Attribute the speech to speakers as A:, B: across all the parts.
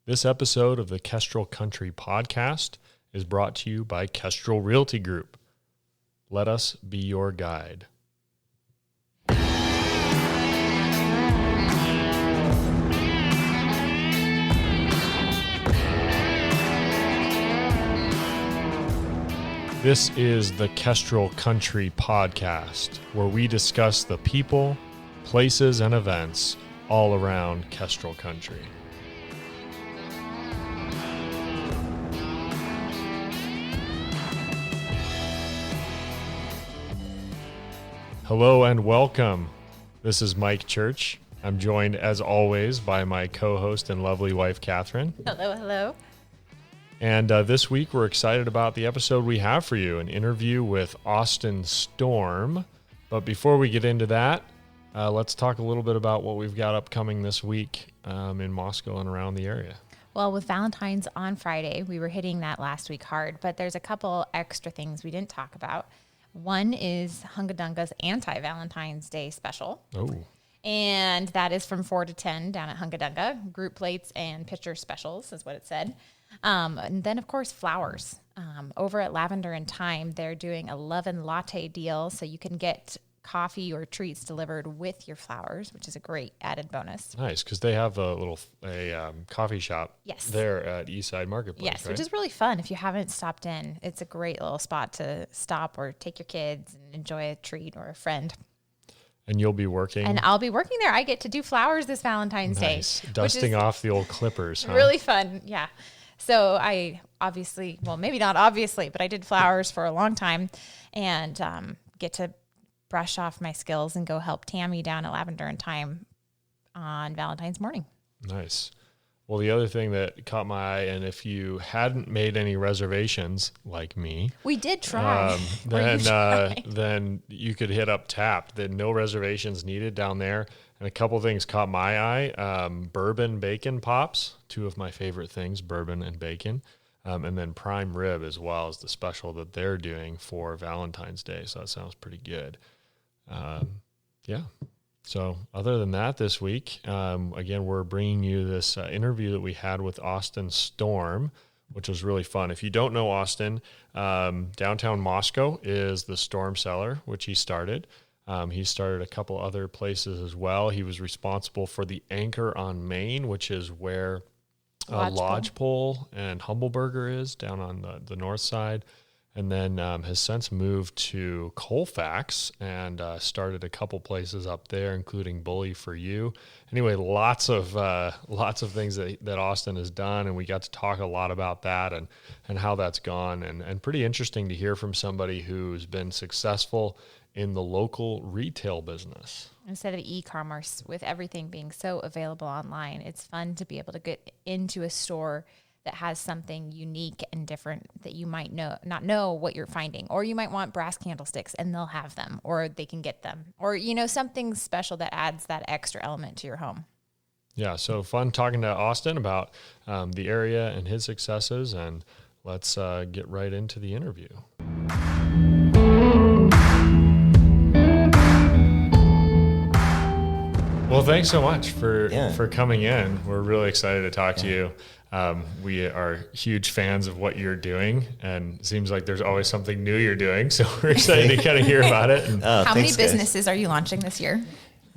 A: This episode of the Kestrel Country Podcast is brought to you by Kestrel Realty Group. Let us be your guide. This is the Kestrel Country Podcast, where we discuss the people, places, and events all around Kestrel Country. Hello and welcome. This is Mike Church. I'm joined, as always, by my co-host and lovely wife, Catherine.
B: Hello, hello.
A: And this week, we're excited about the episode we have for you, an interview with Austin Storm. But before we get into that, let's talk a little bit about what we've got upcoming this week in Moscow and around the area.
B: Well, with Valentine's on Friday, we were hitting that last week hard, but there's a couple extra things we didn't talk about. One is Hungadunga's anti-Valentine's Day special.
A: Oh.
B: And that is from 4 to 10 down at Hungadunga. Group plates and picture specials is what it said. And then, of course, flowers. Over at Lavender and Thyme, they're doing a love and latte deal, so you can get coffee or treats delivered with your flowers, which is a great added bonus.
A: Nice, because they have a coffee shop there at Eastside Marketplace.
B: Yes,
A: right?
B: Which is really fun. If you haven't stopped in, it's a great little spot to stop or take your kids and enjoy a treat or a friend.
A: And you'll be working.
B: And I'll be working there. I get to do flowers this Valentine's Day.
A: Dusting off the old clippers, huh?
B: Really fun, yeah. So I obviously, well, maybe not obviously, but I did flowers for a long time and get to brush off my skills and go help Tammy down at Lavender and Thyme on Valentine's morning.
A: Nice. Well, the other thing that caught my eye, and if you hadn't made any reservations like me,
B: we did try.
A: Then you could hit up Tap. Then no reservations needed down there. And a couple things caught my eye. Bourbon bacon pops, two of my favorite things, bourbon and bacon. And then prime rib as well as the special that they're doing for Valentine's Day. So that sounds pretty good. Yeah. So other than that, this week, again, we're bringing you this interview that we had with Austin Storm, which was really fun. If you don't know Austin, downtown Moscow is the Storm Cellar, which he started. He started a couple other places as well. He was responsible for the Anchor on Main, which is where Lodgepole and Humbleburger is down on the north side. And then has since moved to Colfax and started a couple places up there, including Bully for You. Anyway, lots of things that Austin has done, and we got to talk a lot about that and how that's gone. And pretty interesting to hear from somebody who's been successful in the local retail business.
B: Instead of e-commerce, with everything being so available online, it's fun to be able to get into a store that has something unique and different that you might not know what you're finding. Or you might want brass candlesticks and they'll have them, or they can get them, or, something special that adds that extra element to your home.
A: Yeah. So fun talking to Austin about the area and his successes, and let's get right into the interview. Well, thanks so much for coming in. We're really excited to talk to you. We are huge fans of what you're doing, and it seems like there's always something new you're doing. So we're excited to kind of hear about it. And
B: how many businesses are you launching this year?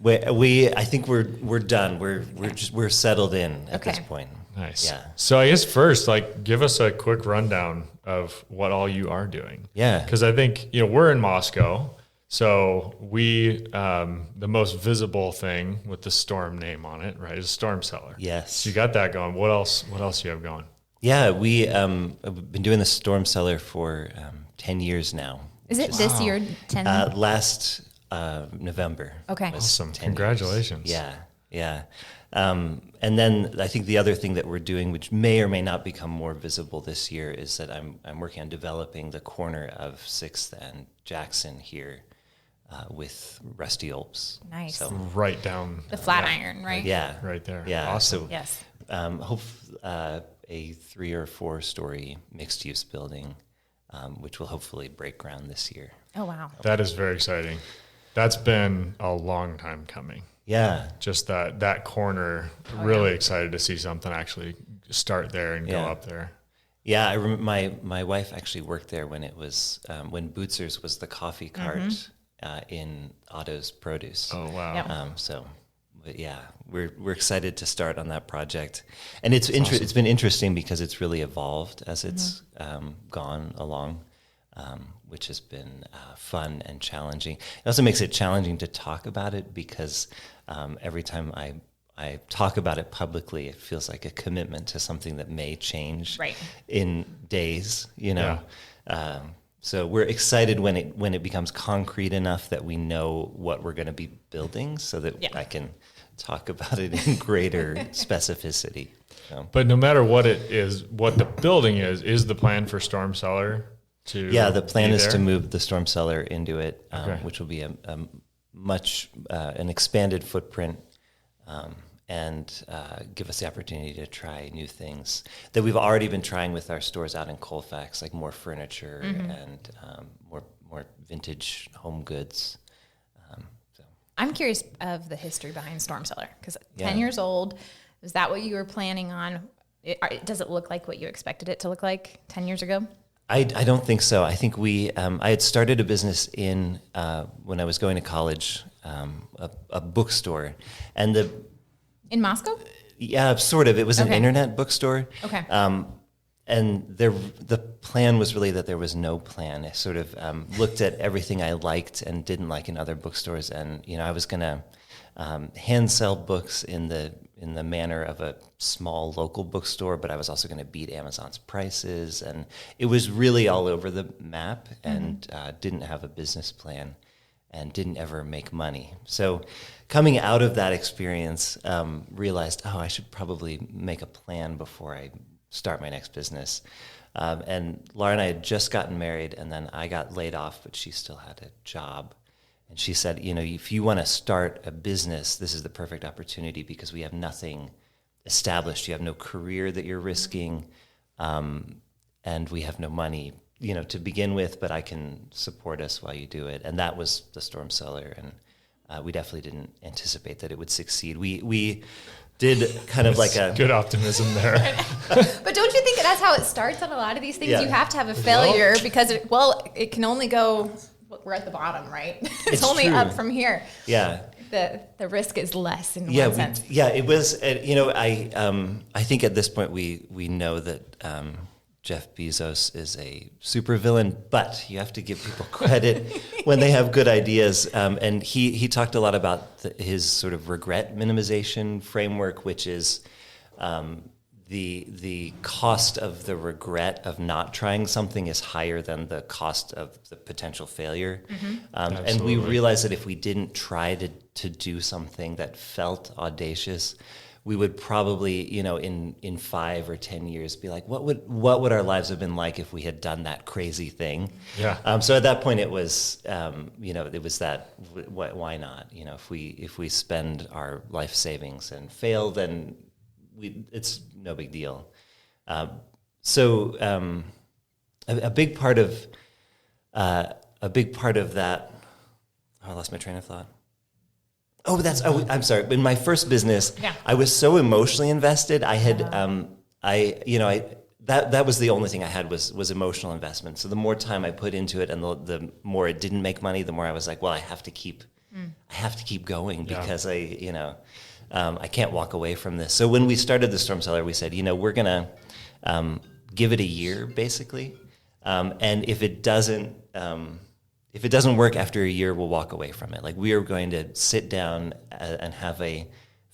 C: I think we're done. We're settled in at this point.
A: Nice.
C: Yeah.
A: So I guess first, give us a quick rundown of what all you are doing.
C: Yeah.
A: Because I think we're in Moscow. So the most visible thing with the Storm name on it, right, is Storm Cellar.
C: Yes.
A: So you got that going. What else do you have going?
C: Yeah, we have been doing the Storm Cellar for 10 years now.
B: Is it this year, 10?
C: Last November.
B: Okay.
A: Awesome. Congratulations.
C: Years. Yeah. And then I think the other thing that we're doing, which may or may not become more visible this year, is that I'm working on developing the corner of 6th and Jackson here. With Rusty Olps.
B: Nice.
C: So,
A: right down.
B: The Flatiron, right?
C: Yeah.
A: Right there.
C: Yeah.
A: Awesome.
C: So,
B: yes.
C: Hope a 3 or 4 story mixed use building, which will hopefully break ground this year.
B: Oh, wow.
A: That is very exciting. That's been a long time coming.
C: Yeah.
A: Just that corner, really excited to see something actually start there and go up there.
C: Yeah, I remember my wife actually worked there when it was when Bootzer's was the coffee cart in Otto's Produce.
A: Oh wow!
B: Yep.
C: But yeah, we're excited to start on that project, and it's been interesting because it's really evolved as it's gone along, which has been fun and challenging. It also makes it challenging to talk about it because every time I talk about it publicly, it feels like a commitment to something that may change in days, you know.
A: Yeah.
C: So we're excited when it becomes concrete enough that we know what we're going to be building, so that I can talk about it in greater specificity. So.
A: But no matter what it is, what the building is the plan for Storm Cellar to?
C: Yeah, the plan is to move the Storm Cellar into it, which will be a much an expanded footprint. And give us the opportunity to try new things that we've already been trying with our stores out in Colfax, like more furniture and more vintage home goods.
B: I'm curious of the history behind Storm Cellar, because 10 years old, is that what you were planning on? Does it look like what you expected it to look like 10 years ago?
C: I don't think so. I think I had started a business when I was going to college, a bookstore, and
B: in Moscow?
C: Yeah, sort of. It was an internet bookstore.
B: Okay.
C: And the plan was really that there was no plan. I sort of looked at everything I liked and didn't like in other bookstores, and I was going to hand sell books in the manner of a small local bookstore, but I was also going to beat Amazon's prices, and it was really all over the map, and didn't have a business plan, and didn't ever make money. So coming out of that experience, realized, I should probably make a plan before I start my next business. And Laura and I had just gotten married, and then I got laid off, but she still had a job. And she said, if you want to start a business, this is the perfect opportunity because we have nothing established. You have no career that you're risking, and we have no money to begin with, but I can support us while you do it. And that was the Storm Cellar, and we definitely didn't anticipate that it would succeed. We did kind of like a...
A: Good optimism there.
B: But don't you think that's how it starts on a lot of these things? Yeah. You have to have a failure because it can only go... We're at the bottom, right? It's only true. Up from here.
C: Yeah.
B: The risk is less in one sense.
C: It was, I think at this point we know that Jeff Bezos is a supervillain, but you have to give people credit when they have good ideas. And he talked a lot about his sort of regret minimization framework, which is the cost of the regret of not trying something is higher than the cost of the potential failure. And we realized that if we didn't try to do something that felt audacious, we would probably, in 5 or 10 years be like, what would our lives have been like if we had done that crazy thing?
A: Yeah.
C: So at that point it was, it was that, why not? If we spend our life savings and fail, then it's no big deal. So a big part of that. I lost my train of thought. I'm sorry. In my first business, I was so emotionally invested. I had that was the only thing I had was emotional investment. So the more time I put into it, and the more it didn't make money, the more I was like, well, I have to keep going because I can't walk away from this. So when we started the Storm Cellar, we said, we're going to give it a year, basically. And if it doesn't work after a year, we'll walk away from it. Like, we are going to sit down and have a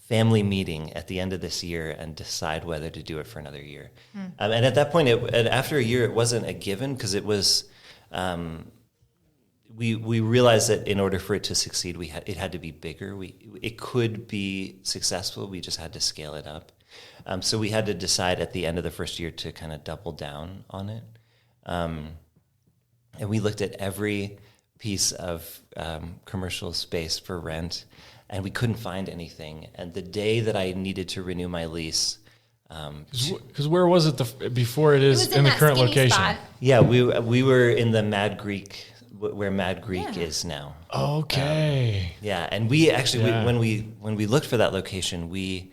C: family meeting at the end of this year and decide whether to do it for another year. And at that point, after a year, it wasn't a given because it was... We realized that in order for it to succeed, it had to be bigger. It could be successful. We just had to scale it up. So we had to decide at the end of the first year to kind of double down on it. And we looked at every piece of commercial space for rent, and we couldn't find anything. And the day that I needed to renew my lease...
A: Because where was it before it is in the current location?
B: Spot.
C: Yeah, we were in the Mad Greek... where Mad Greek is now.
A: Okay.
C: And we actually when we looked for that location, we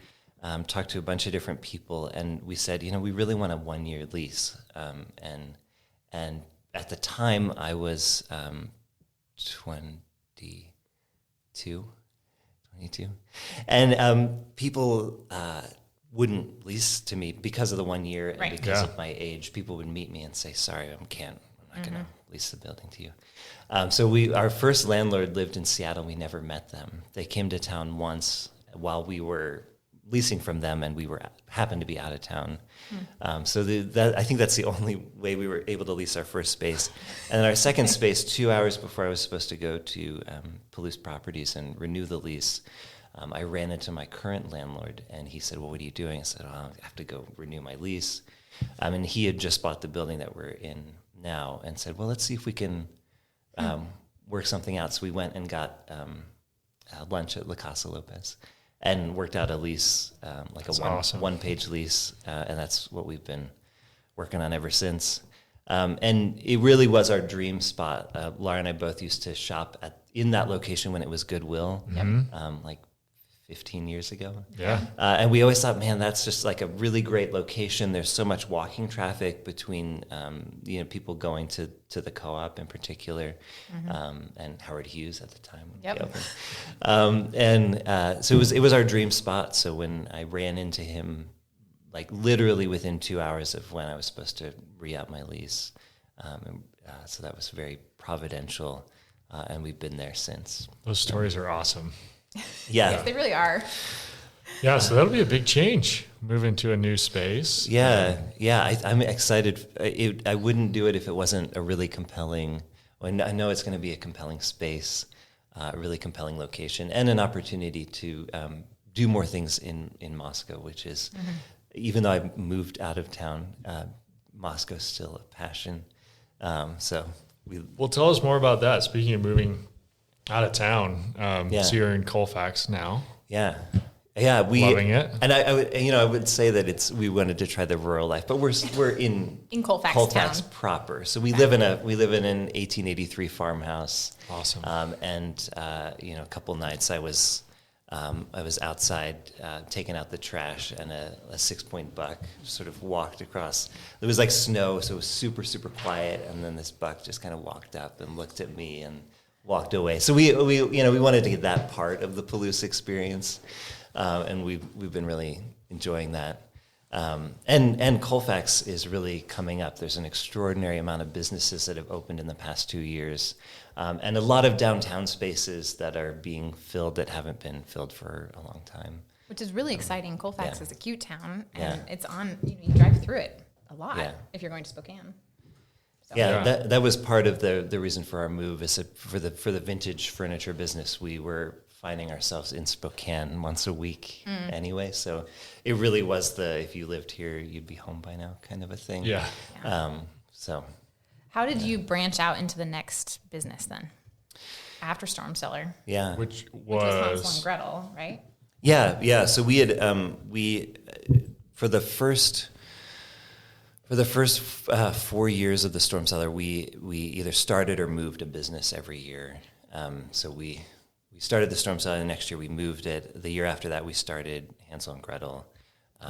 C: talked to a bunch of different people, and we said, we really want a 1-year lease. And at the time, I was 22, and people wouldn't lease to me because of the 1 year and because of my age. People would meet me and say, "Sorry, I'm not going to lease the building to you." So our first landlord lived in Seattle. We never met them. They came to town once while we were leasing from them, and we happened to be out of town. So I think that's the only way we were able to lease our first space. And then our second space, 2 hours before I was supposed to go to Palouse Properties and renew the lease, I ran into my current landlord, and he said, "Well, what are you doing?" I said, "I have to go renew my lease." And he had just bought the building that we're in now, and said, "Well, let's see if we can work something out." So we went and got lunch at La Casa Lopez and worked out a lease, like a one-page lease, and that's what we've been working on ever since. And it really was our dream spot. Laura and I both used to shop in that location when it was Goodwill, like 15 years ago.
A: Yeah.
C: And we always thought, man, that's just like a really great location. There's so much walking traffic between, people going to the co-op in particular, and Howard Hughes at the time. So it was our dream spot. So when I ran into him, like literally within 2 hours of when I was supposed to re-up my lease, so that was very providential, and we've been there since.
A: Those stories are awesome.
C: Yeah.
B: Yes, they really are.
A: Yeah, so that'll be a big change, moving to a new space.
C: Yeah, I'm excited. I wouldn't do it if it wasn't a really compelling, I know it's going to be a compelling space, a really compelling location, and an opportunity to do more things in Moscow, which is, even though I've moved out of town, Moscow's still a passion. Well,
A: tell us more about that. Speaking of moving out of town, so you're in Colfax now.
C: Yeah, we
A: loving it.
C: And I would say that we wanted to try the rural life, but we're in
B: Colfax
C: town proper. So we live in an 1883 farmhouse.
A: Awesome.
C: And a couple nights I was outside taking out the trash, and a 6-point buck sort of walked across. It was like snow, so it was super, super quiet. And then this buck just kind of walked up and looked at me and walked away. So we wanted to get that part of the Palouse experience, and we've been really enjoying that. And Colfax is really coming up. There's an extraordinary amount of businesses that have opened in the past 2 years, and a lot of downtown spaces that are being filled that haven't been filled for a long time.
B: Which is really exciting. Colfax is a cute town, and it's on. You drive through it a lot if you're going to Spokane. So.
C: Yeah, that was part of the reason for our move. Is that for the vintage furniture business, we were finding ourselves in Spokane once a week anyway. So it really was if you lived here, you'd be home by now kind of a thing.
A: Yeah.
B: How did you branch out into the next business then? After Storm Cellar?
C: Yeah.
A: Which
B: was Hansel and Gretel, right?
C: Yeah. So we had, for the first 4 years of the Storm Cellar, we either started or moved a business every year. So we started the Storm Cellar, the next year we moved it. The year after that, we started Hansel and Gretel.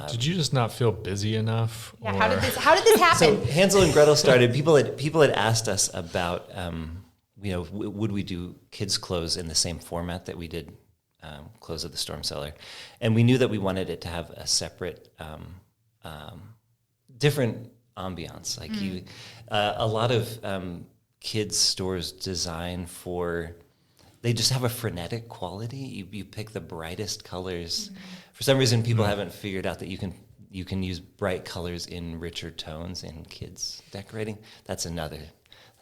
A: Did you just not feel busy enough?
B: Yeah. How did this happen?
C: So Hansel and Gretel started. People had asked us about, would we do kids' clothes in the same format that we did clothes of the Storm Cellar, and we knew that we wanted it to have a separate, different ambiance. Like a lot of kids' stores design they just have a frenetic quality. You pick the brightest colors. For some reason, people haven't figured out that you can use bright colors in richer tones in kids decorating. That's another topic.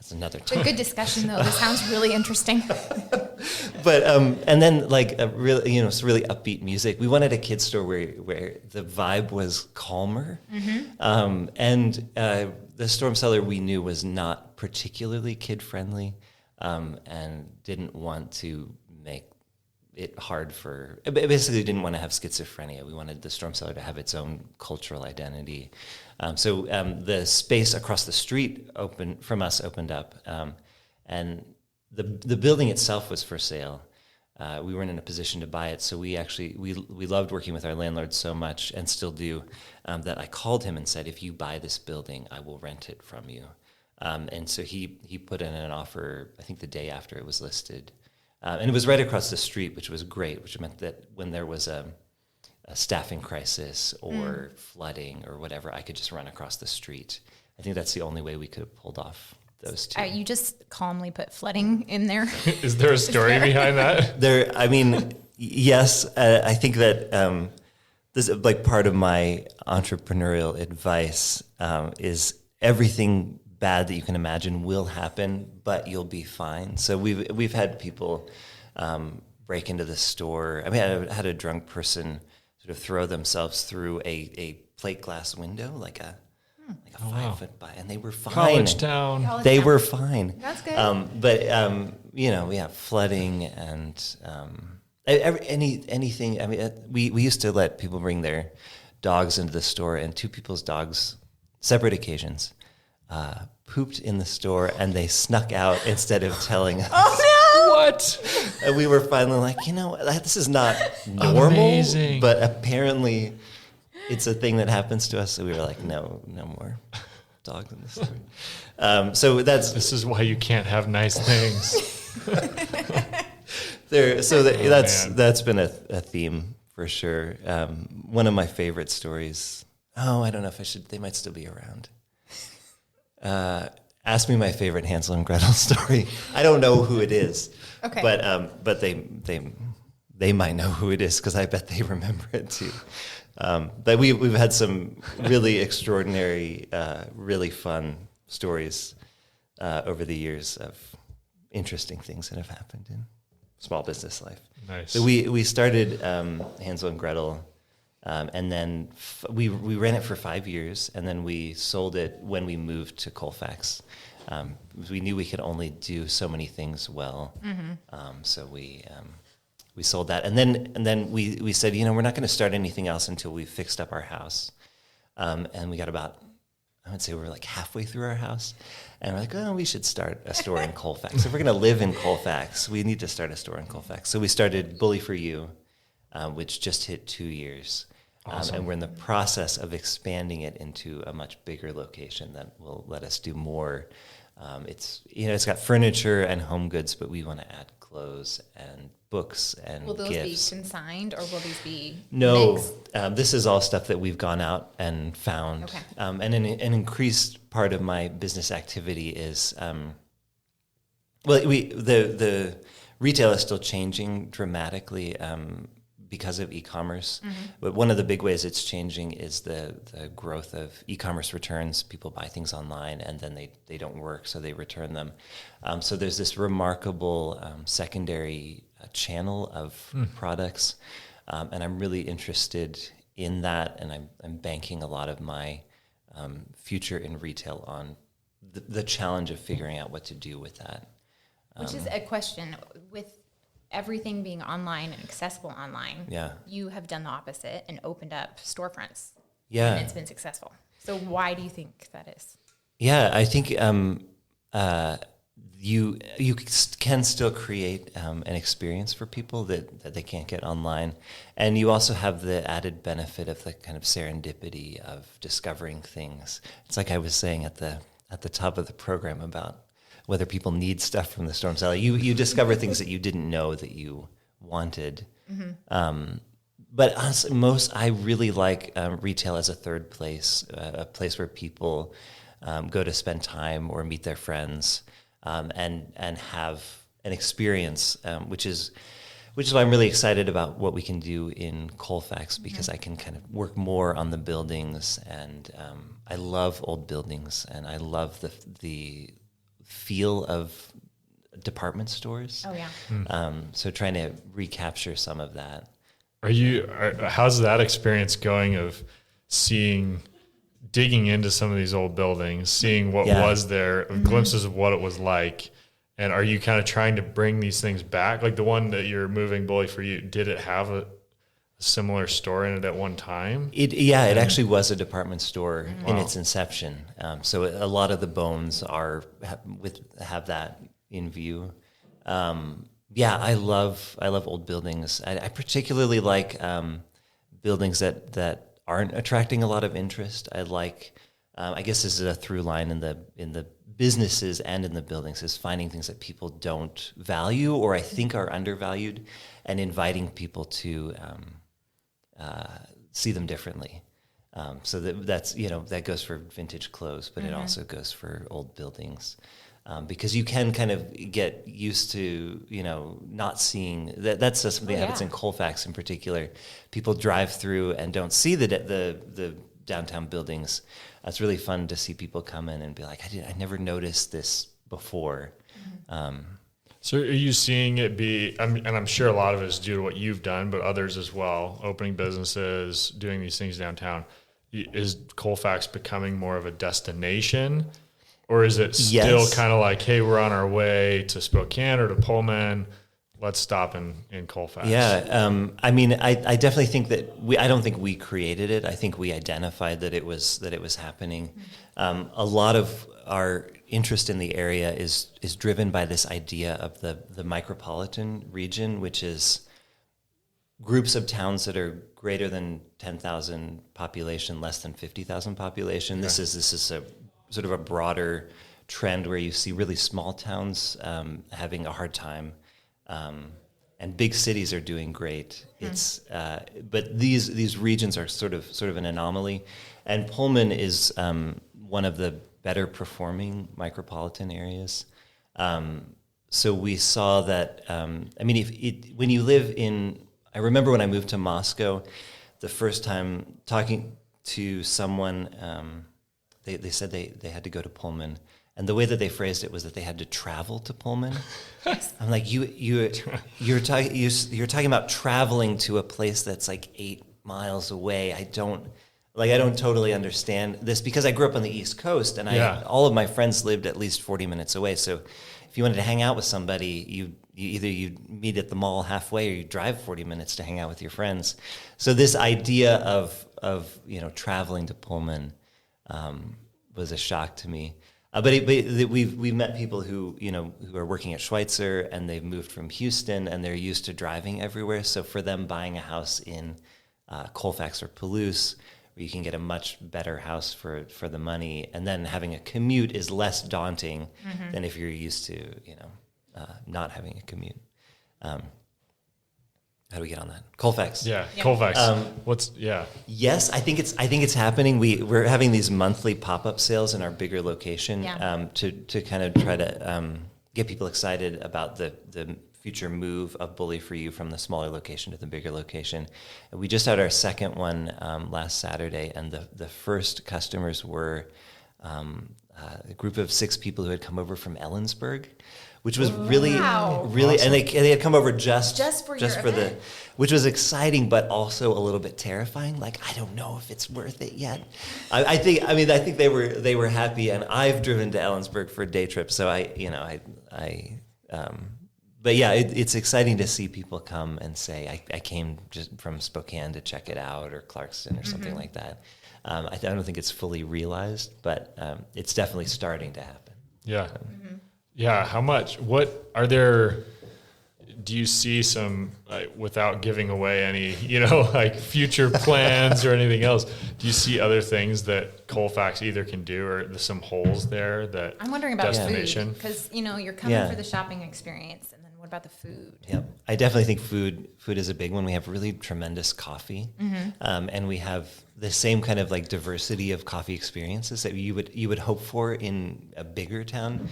B: It's a good discussion, though. This sounds really interesting.
C: But and then like a really really upbeat music. We wanted a kids store where the vibe was calmer, and the Storm Cellar we knew was not particularly kid friendly, and didn't want to make it hard basically didn't want to have schizophrenia. We wanted the Storm Cellar to have its own cultural identity. So the space across the street opened up, and the building itself was for sale. we weren't in a position to buy it. So we loved working with our landlord so much, and still do, that I called him and said, if you buy this building, I will rent it from you. And so he put in an offer, I think the day after it was listed. And it was right across the street, which was great, which meant that when there was a staffing crisis or flooding or whatever, I could just run across the street. I think that's the only way we could have pulled off those two.
B: You just calmly put flooding in there.
A: Is there a story behind that?
C: I mean, yes, I think that this is like part of my entrepreneurial advice is everything bad that you can imagine will happen, but you'll be fine. So we've had people break into the store. I mean, I had a drunk person sort of throw themselves through a plate glass window, like a 5 foot by, and they were fine.
A: College town.
C: They were fine.
B: That's good.
C: But flooding and anything. I mean, we used to let people bring their dogs into the store, and two people's dogs, separate occasions, pooped in the store, and they snuck out instead of telling us.
B: Oh no!
A: What?
C: And we were finally like, this is not normal,
A: Amazing.
C: But apparently it's a thing that happens to us. So we were like, no more dogs in the store. So
A: This is why you can't have nice things.
C: That's been a theme for sure. One of my favorite stories. Oh, I don't know if I should. They might still be around. Ask me my favorite Hansel and Gretel story. I don't know who it is.
B: Okay.
C: But they might know who it is because I bet they remember it too. But we've had some really extraordinary, really fun stories over the years of interesting things that have happened in small business life.
A: Nice.
C: So we started Hansel and Gretel, and then we ran it for 5 years, and then we sold it when we moved to Colfax. We knew we could only do so many things well, so we sold that, and then we said, we're not going to start anything else until we fixed up our house, and we got about, I would say we're like halfway through our house, and we're like, oh, we should start a store in Colfax. If we're going to live in Colfax, we need to start a store in Colfax. So we started Bully for You, which just hit 2 years. Awesome. And we're in the process of expanding it into a much bigger location that will let us do more. It's got furniture and home goods, but we want to add clothes and books and
B: Will those
C: gifts.
B: be consigned, or will these be
C: No,
B: mixed?
C: this is all stuff that we've gone out and found.
B: Okay.
C: And an increased part of my business activity is, the retail is still changing dramatically because of e-commerce. But one of the big ways it's changing is the growth of e-commerce returns. People buy things online and then they don't work, so they return them. So there's this remarkable secondary channel of products, and I'm really interested in that, and I'm banking a lot of my future in retail on the challenge of figuring out what to do with that.
B: Which is a question with everything being online and accessible online.
C: Yeah. You
B: have done the opposite and opened up storefronts.
C: Yeah.
B: And it's been successful. So why do you think that is?
C: Yeah, I think you can still create an experience for people that they can't get online, and you also have the added benefit of the kind of serendipity of discovering things. It's like I was saying at the top of the program about whether people need stuff from the Storm Cellar. You discover things that you didn't know that you wanted. But honestly, I really like retail as a third place, a place where people go to spend time or meet their friends, and have an experience, which is why I'm really excited about what we can do in Colfax, because I can kind of work more on the buildings, and I love old buildings, and I love the feel of department stores.
B: Oh yeah.
C: So trying to recapture some of that.
A: How's that experience going of digging into some of these old buildings, seeing what was there, glimpses of what it was like? And are you kind of trying to bring these things back? Like the one that you're moving, Bully for You, did it have a similar store in it at one time?
C: It actually was a department store in its inception. So a lot of the bones have that in view. Yeah, I love old buildings. I particularly like buildings that aren't attracting a lot of interest. I like, I guess this is a through line in the businesses and in the buildings, is finding things that people don't value or I think are undervalued, and inviting people to see them differently. So that's that goes for vintage clothes, but it also goes for old buildings. Because you can kind of get used to, not seeing that. That's something that happens in Colfax in particular. People drive through and don't see the downtown buildings. It's really fun to see people come in and be like, I never noticed this before.
A: So are you seeing it be, and I'm sure a lot of it is due to what you've done, but others as well, opening businesses, doing these things downtown. Is Colfax becoming more of a destination? Or is it still kind of like, hey, we're on our way to Spokane or to Pullman, let's stop in Colfax?
C: Yeah, I definitely think that I don't think we created it. I think we identified that it was happening. A lot of our interest in the area is driven by this idea of the micropolitan region, which is groups of towns that are greater than 10,000 population, less than 50,000 population. Okay. This is a sort of a broader trend where you see really small towns having a hard time, and big cities are doing great. It's but these regions are sort of an anomaly, and Pullman is one of the better performing micropolitan areas. So we saw that. When you live in, I remember when I moved to Moscow, the first time talking to someone. They said they had to go to Pullman, and the way that they phrased it was that they had to travel to Pullman. I'm like, you're talking about traveling to a place that's like 8 miles away. I don't totally understand this, because I grew up on the East Coast, and all of my friends lived at least 40 minutes away. So if you wanted to hang out with somebody, you either meet at the mall halfway, or you drive 40 minutes to hang out with your friends. So this idea of traveling to Pullman was a shock to me. But we've met people who are working at Schweitzer, and they've moved from Houston, and they're used to driving everywhere. So for them, buying a house in Colfax or Palouse, where you can get a much better house for the money, and then having a commute is less daunting than if you're used to not having a commute. How do we get on that? Colfax.
A: Yeah. Colfax.
C: Yes, I think it's happening. We're having these monthly pop-up sales in our bigger location to kind of try to get people excited about the future move of Bully for You from the smaller location to the bigger location. And we just had our second one last Saturday, and the first customers were a group of 6 people who had come over from Ellensburg, which was really awesome. And they had come over just for the, which was exciting, but also a little bit terrifying. Like, I don't know if it's worth it yet. I think they were happy, and I've driven to Ellensburg for a day trip, so but yeah, it's exciting to see people come and say, I came just from Spokane to check it out, or Clarkston, or something like that. I don't think it's fully realized, but it's definitely starting to happen.
A: Yeah. Yeah. How much? What are there? Do you see some, without giving away any, future plans or anything else? Do you see other things that Colfax either can do, or there's some holes there that
B: I'm wondering about
A: destination?
B: Because you're coming for the shopping experience, and then what about the food?
C: Yeah, I definitely think food is a big one. We have really tremendous coffee, and we have the same kind of like diversity of coffee experiences that you would hope for in a bigger town.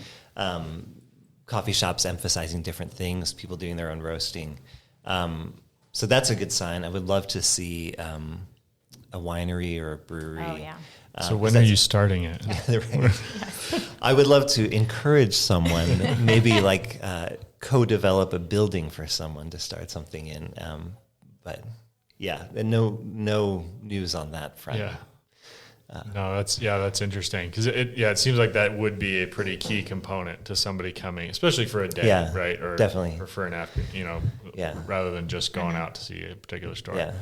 C: Coffee shops emphasizing different things, people doing their own roasting. So that's a good sign. I would love to see a winery or a brewery.
B: Oh, yeah.
A: So when are you starting it?
C: I would love to encourage someone, maybe co-develop a building for someone to start something in. But yeah, and no news on that front.
A: Yeah. No, that's interesting, because it seems like that would be a pretty key component to somebody coming, especially for a day, right? Or
C: definitely,
A: or for an afternoon, rather than just going out to see a particular store.
C: Yeah.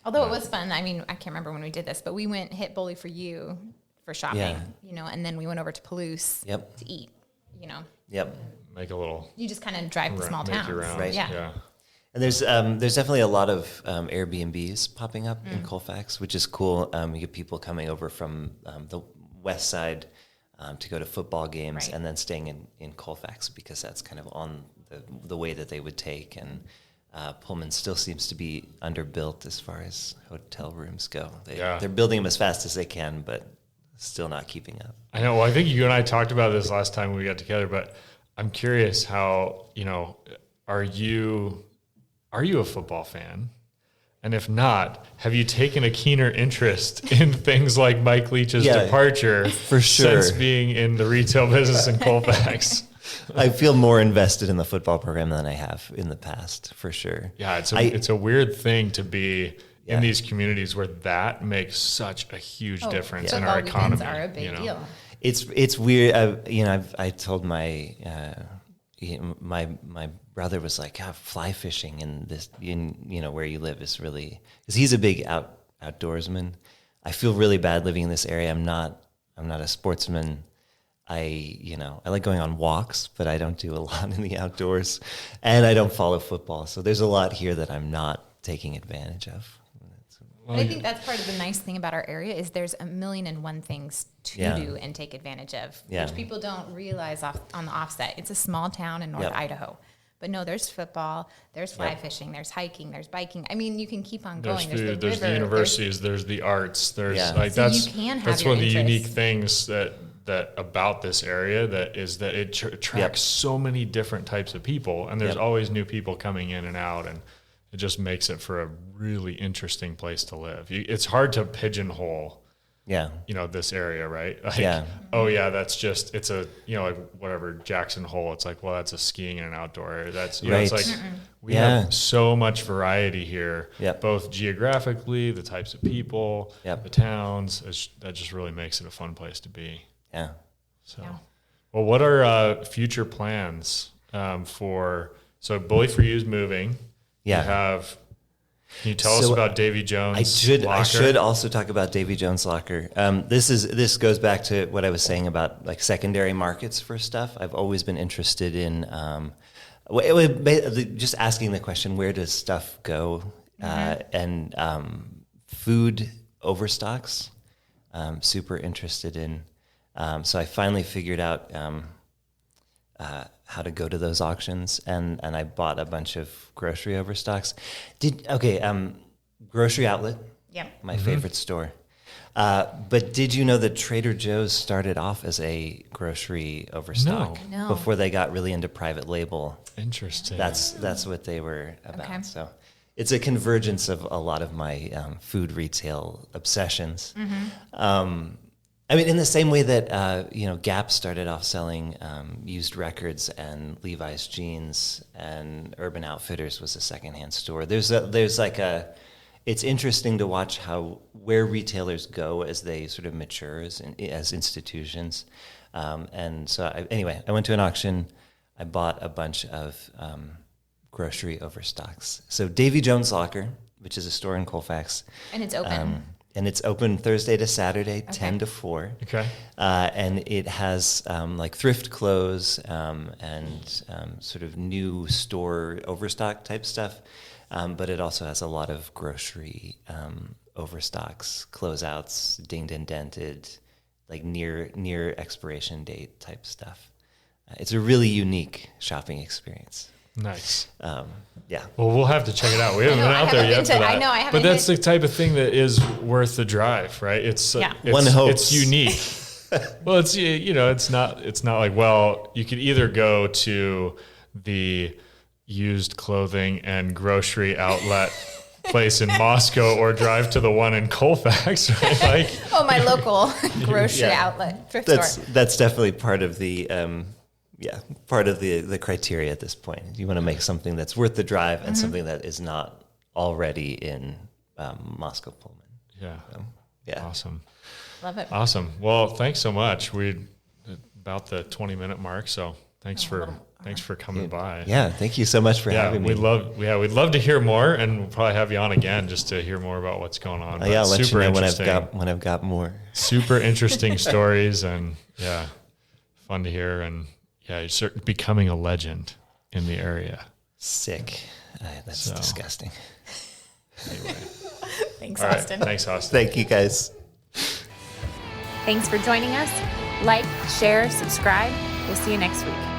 B: Although it was fun. I mean, I can't remember when we did this, but we hit Bully for You for shopping, and then we went over to Palouse to eat,
C: Yep.
A: make a little.
B: You just kind of drive the small
A: make
B: towns.
A: your rounds.
C: Right.
A: Yeah.
C: And there's definitely a lot of Airbnbs popping up in Colfax, which is cool. You get people coming over from the west side to go to football games and then staying in Colfax because that's kind of on the way that they would take. And Pullman still seems to be underbuilt as far as hotel rooms go. They're building them as fast as they can, but still not keeping up.
A: I know. Well, I think you and I talked about this last time we got together, but I'm curious how, are you a football fan? And if not, have you taken a keener interest in things like Mike Leach's departure
C: for sure
A: since being in the retail business in Colfax?
C: I feel more invested in the football program than I have in the past, for sure.
A: Yeah, it's a weird thing to be in these communities where that makes such a huge difference in our economy.
B: Are a big deal.
C: It's weird. I told my brother was like, fly fishing in where you live is really, because he's a big outdoorsman. I feel really bad living in this area. I'm not a sportsman. I like going on walks, but I don't do a lot in the outdoors, and I don't follow football. So there's a lot here that I'm not taking advantage of.
B: But I think that's part of the nice thing about our area is there's 1,000,001 things to do and take advantage of, which people don't realize on the offset. It's a small town in North Idaho. But no, there's football, there's fly fishing, there's hiking, there's biking. I mean, you can keep on going.
A: There's food, there's the universities, there's the arts, there's
B: you can have
A: that's
B: your
A: one of the
B: interests.
A: unique things that about this area that it attracts so many different types of people, and there's always new people coming in and out, and it just makes it for a really interesting place to live. It's hard to pigeonhole, this area, right? Like, that's just, it's a, like whatever, Jackson Hole. It's like, well, that's a skiing and an outdoor area. That's, it's like, we have so much variety here, both geographically, the types of people, the towns. That just really makes it a fun place to be.
C: Yeah.
A: So, well, what are future plans so Bully for You is moving.
C: Yeah.
A: Can you tell us about Davy Jones?
C: I should also talk about Davy Jones Locker. This goes back to what I was saying about like secondary markets for stuff. I've always been interested in just asking the question, where does stuff go? And food overstocks. Super interested in. So I finally figured out how to go to those auctions, and I bought a bunch of grocery overstocks. Grocery Outlet, my favorite store. But did you know that Trader Joe's started off as a grocery overstock before they got really into private label?
A: Interesting.
C: That's what they were about. Okay. So it's a convergence of a lot of my food retail obsessions. I mean, in the same way that Gap started off selling used records and Levi's jeans, and Urban Outfitters was a secondhand store. It's interesting to watch where retailers go as they sort of mature as institutions. And so, I went to an auction. I bought a bunch of grocery overstocks. So Davy Jones Locker, which is a store in Colfax,
B: and it's open.
C: And it's open Thursday to Saturday, 10 to 4.
A: Okay.
C: And it has like thrift clothes and sort of new store overstock type stuff. But it also has a lot of grocery overstocks, closeouts, dinged and dented, like near expiration date type stuff. It's a really unique shopping experience.
A: Nice.
C: Well,
A: we'll have to check it out. We haven't been out there yet for that.
B: I know, I haven't.
A: But that's the type of thing that is worth the drive, right?
C: One hopes.
A: It's unique. Well, it's not like, well, you could either go to the used clothing and grocery outlet place in Moscow or drive to the one in Colfax, right? Like,
B: my local grocery outlet thrift store.
C: That's definitely part of the part of the criteria at this point. You want to make something that's worth the drive and something that is not already in Moscow Pullman.
A: Yeah. Awesome.
B: Love it.
A: Awesome. Well, thanks so much. We're about the 20-minute mark, so thanks for coming by.
C: Yeah, thank you so much for having me.
A: We'd love to hear more, and we'll probably have you on again just to hear more about what's going on.
C: I'll let you know when I've got more.
A: Super interesting stories, and fun to hear. And Yeah, you're becoming a legend in the area.
C: Sick. That's disgusting.
A: Anyway.
B: Thanks,
A: All right.
B: Austin.
A: Thanks, Austin.
C: Thank you, guys.
B: Thanks for joining us. Like, share, subscribe. We'll see you next week.